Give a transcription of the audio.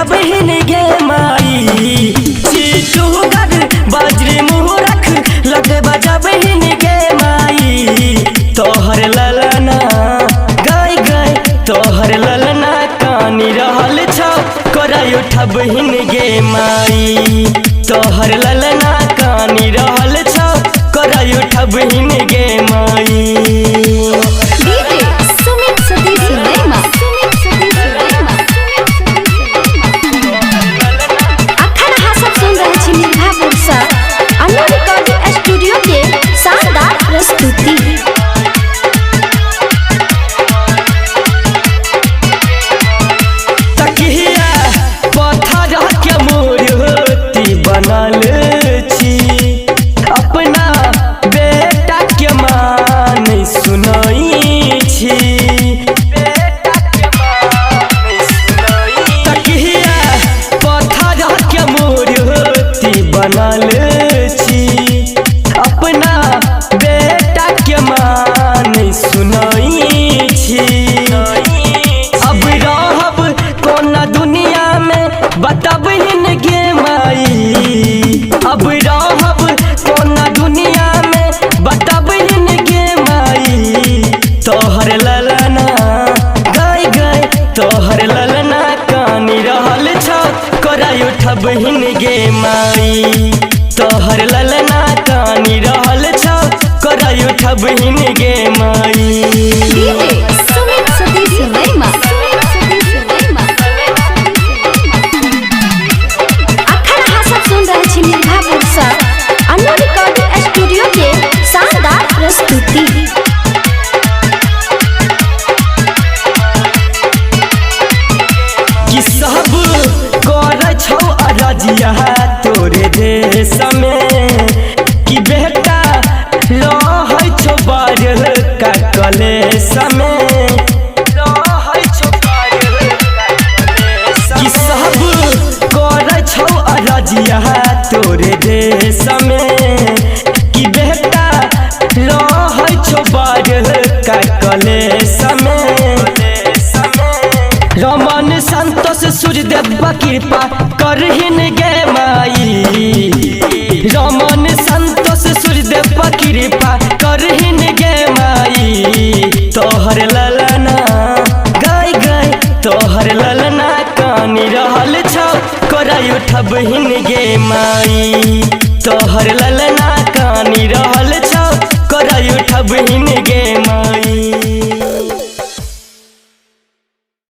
बजाब हिन गे माई चीटू गर बाजरी मुँह रख लगे बजाब हिन गे माई तोहर ललना गाय गाय तोहर ललना कानी रहल छ कराई उठब हिन गे माई तोहर ललना कानी रहल छ कराई उठब हिन गे माई। अपना बेटा के मान सुनाई छी अब रहब कोना दुनिया में बताब हिन गे माई अब रहब कोना दुनिया में बताब हिन गे माई तोहर ललना गाय गाय तोहर ललना कानी रहल छ कराई उठब हिन गे माई तोहर ललना कानी रहल छ कराई उठब हिन गे माई। तोरे देश में कि बेटा रह छो बार का कलेश में कि सब कर छो अरजिया तोरे देश में कि बेटा रह छो बार का कलेश में रमन संतोष सूर्यदेव कृपा करहिन गे माई रमन संतोष सूर्यदेव कृपा करहिन गे माई तोहर ललना गाय गाय तोहर ललना कानी रहल छ कराई उठब हिन गे माई तोहर ललना कानी रहल छ